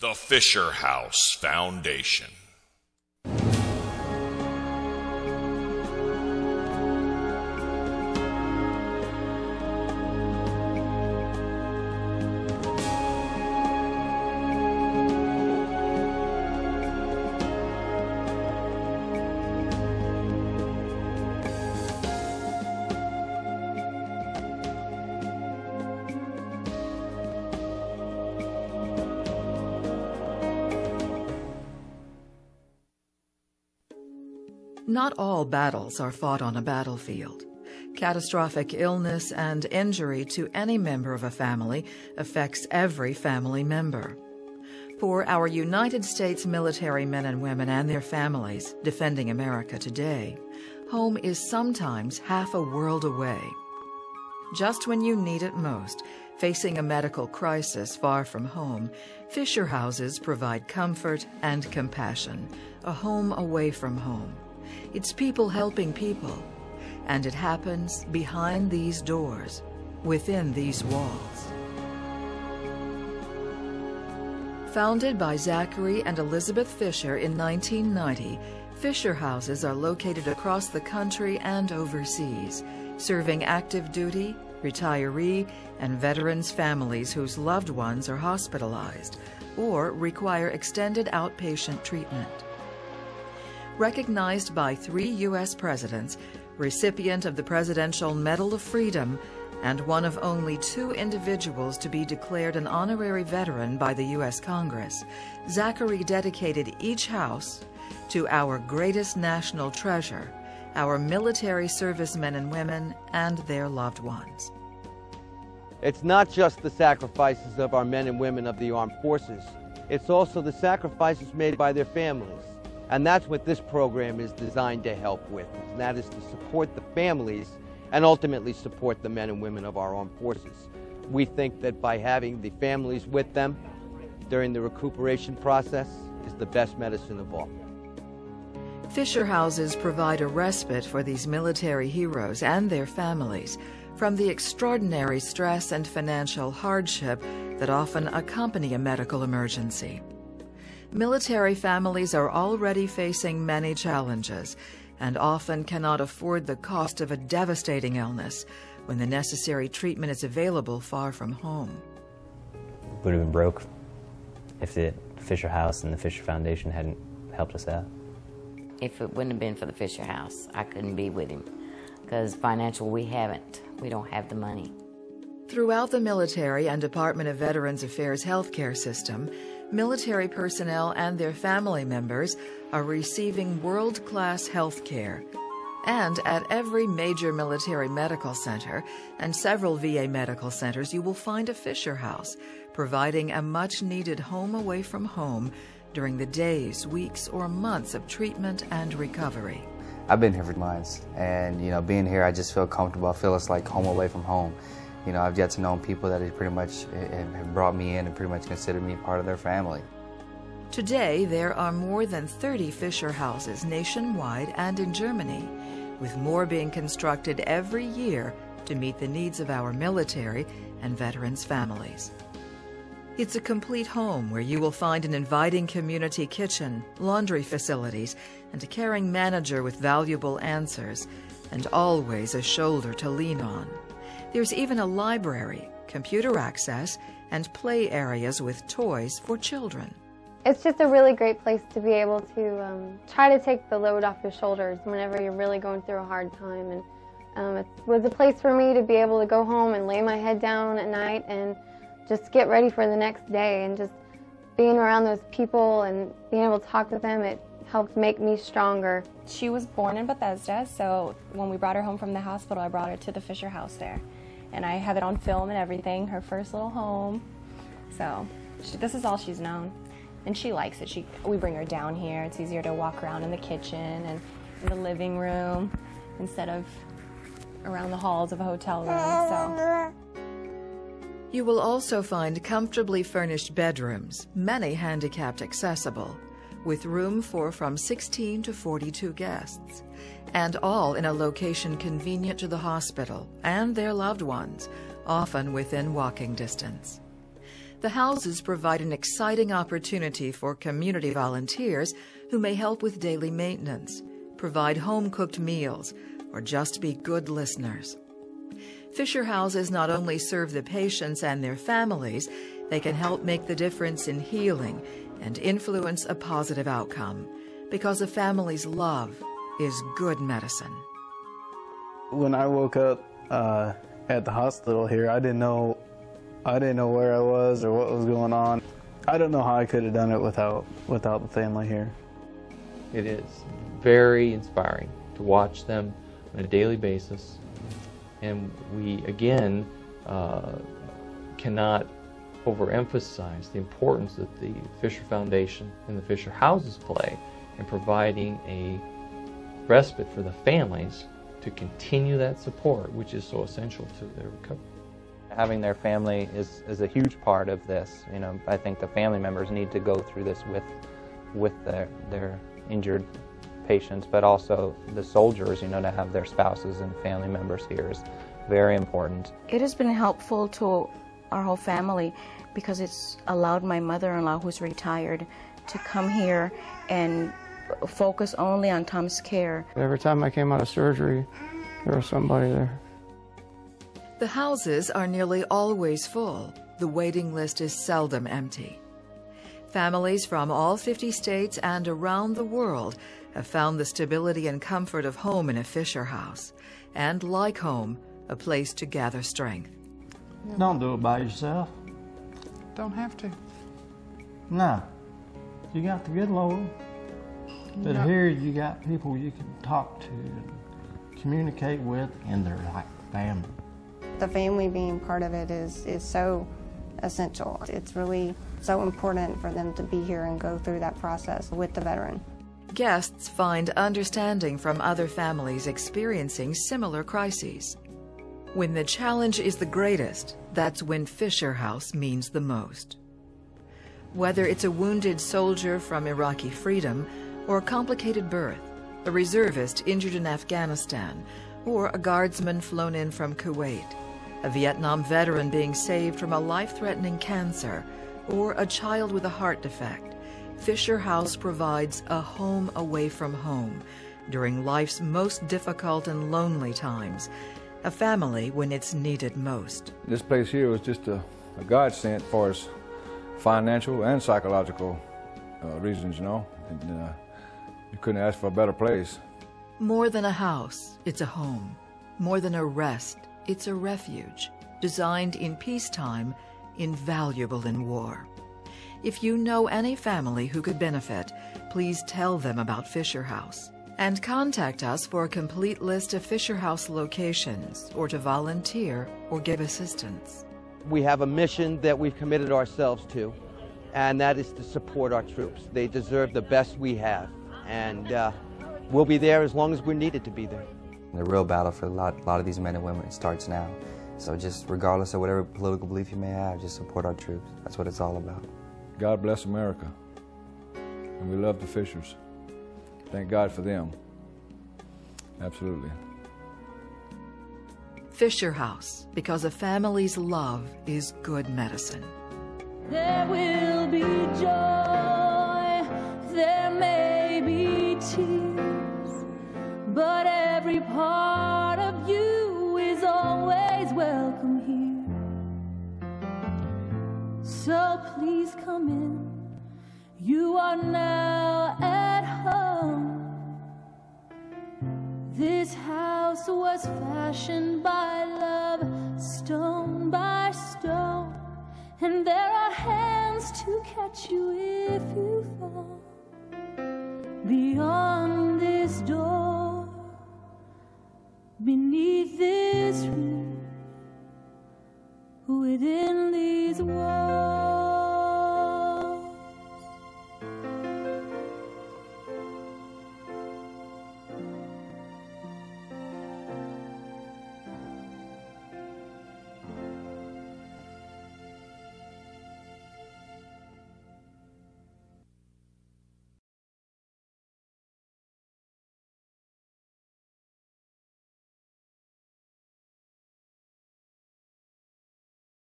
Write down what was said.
The Fisher House Foundation. Not all battles are fought on a battlefield. Catastrophic illness and injury to any member of a family affects every family member. For our United States military men and women and their families defending America today, home is sometimes half a world away. Just when you need it most, facing a medical crisis far from home, Fisher houses provide comfort and compassion, a home away from home. It's people helping people, and it happens behind these doors, within these walls. Founded by Zachary and Elizabeth Fisher in 1990, Fisher houses are located across the country and overseas, serving active duty, retiree, and veterans' families whose loved ones are hospitalized or require extended outpatient treatment. Recognized by 3 U.S. presidents, recipient of the Presidential Medal of Freedom, and one of only 2 individuals to be declared an honorary veteran by the U.S. Congress, Zachary dedicated each house to our greatest national treasure, our military servicemen and women and their loved ones. It's not just the sacrifices of our men and women of the armed forces, it's also the sacrifices made by their families. And that's what this program is designed to help with, and that is to support the families and ultimately support the men and women of our armed forces. We think that by having the families with them during the recuperation process is the best medicine of all. Fisher houses provide a respite for these military heroes and their families from the extraordinary stress and financial hardship that often accompany a medical emergency. Military families are already facing many challenges and often cannot afford the cost of a devastating illness when the necessary treatment is available far from home. We would have been broke if the Fisher House and the Fisher Foundation hadn't helped us out. If it wouldn't have been for the Fisher House, I couldn't be with him because financial we don't have the money. Throughout the military and Department of Veterans Affairs healthcare system, military personnel and their family members are receiving world-class health care. And at every major military medical center and several VA medical centers, you will find a Fisher House, providing a much-needed home away from home during the days, weeks, or months of treatment and recovery. I've been here for months, and being here, I just feel comfortable. I feel it's like home away from home. I've got to know people that have pretty much have brought me in and pretty much consider me part of their family. Today, there are more than 30 Fisher houses nationwide and in Germany, with more being constructed every year to meet the needs of our military and veterans' families. It's a complete home where you will find an inviting community kitchen, laundry facilities, and a caring manager with valuable answers, and always a shoulder to lean on. There's even a library, computer access, and play areas with toys for children. It's just a really great place to be able to try to take the load off your shoulders whenever you're really going through a hard time. And it was a place for me to be able to go home and lay my head down at night and just get ready for the next day. And just being around those people and being able to talk with them, it helped make me stronger. She was born in Bethesda, so when we brought her home from the hospital, I brought her to the Fisher House there. And I have it on film and everything, her first little home. So this is all she's known. And she likes it. We bring her down here. It's easier to walk around in the kitchen and in the living room instead of around the halls of a hotel room. You will also find comfortably furnished bedrooms, many handicapped accessible, with room for from 16 to 42 guests, and all in a location convenient to the hospital and their loved ones, often within walking distance. The houses provide an exciting opportunity for community volunteers who may help with daily maintenance, provide home-cooked meals, or just be good listeners. Fisher houses not only serve the patients and their families, they can help make the difference in healing and influence a positive outcome, because a family's love is good medicine. When I woke up at the hospital here, I didn't know where I was or what was going on. I don't know how I could have done it without the family here. It is very inspiring to watch them on a daily basis, and we again cannot overemphasize the importance that the Fisher Foundation and the Fisher houses play in providing a respite for the families to continue that support, which is so essential to their recovery. Having their family is a huge part of this. You know, I think the family members need to go through this with their injured patients, but also the soldiers, you know, to have their spouses and family members here is very important. It has been helpful to our whole family because it's allowed my mother-in-law, who's retired, to come here and focus only on Tom's care. Every time I came out of surgery, there was somebody there. The houses are nearly always full. The waiting list is seldom empty. Families from all 50 states and around the world have found the stability and comfort of home in a Fisher house, and like home, a place to gather strength. Don't do it by yourself. Don't have to. No. You got the good Lord. But here you got people you can talk to and communicate with, and they're like family. The family being part of it is so essential. It's really so important for them to be here and go through that process with the veteran. Guests find understanding from other families experiencing similar crises. When the challenge is the greatest, that's when Fisher House means the most. Whether it's a wounded soldier from Iraqi freedom, or a complicated birth, a reservist injured in Afghanistan, or a guardsman flown in from Kuwait, a Vietnam veteran being saved from a life-threatening cancer, or a child with a heart defect, Fisher House provides a home away from home during life's most difficult and lonely times, a family when it's needed most. This place here was just a godsend for us, financial and psychological reasons, you know. And, you couldn't ask for a better place. More than a house, it's a home. More than a rest, it's a refuge, designed in peacetime, invaluable in war. If you know any family who could benefit, please tell them about Fisher House. And contact us for a complete list of Fisher House locations, or to volunteer or give assistance. We have a mission that we've committed ourselves to, and that is to support our troops. They deserve the best we have, and we'll be there as long as we're needed to be there. The real battle for a lot of these men and women starts now. So just regardless of whatever political belief you may have, just support our troops. That's what it's all about. God bless America, and we love the Fishers. Thank God for them. Absolutely. Fisher House, because a family's love is good medicine. There will be joy, there may be tears, but every part of you is always welcome here. So please come in, you are now at home. This house was fashioned by love, stone by stone, and there are hands to catch you if you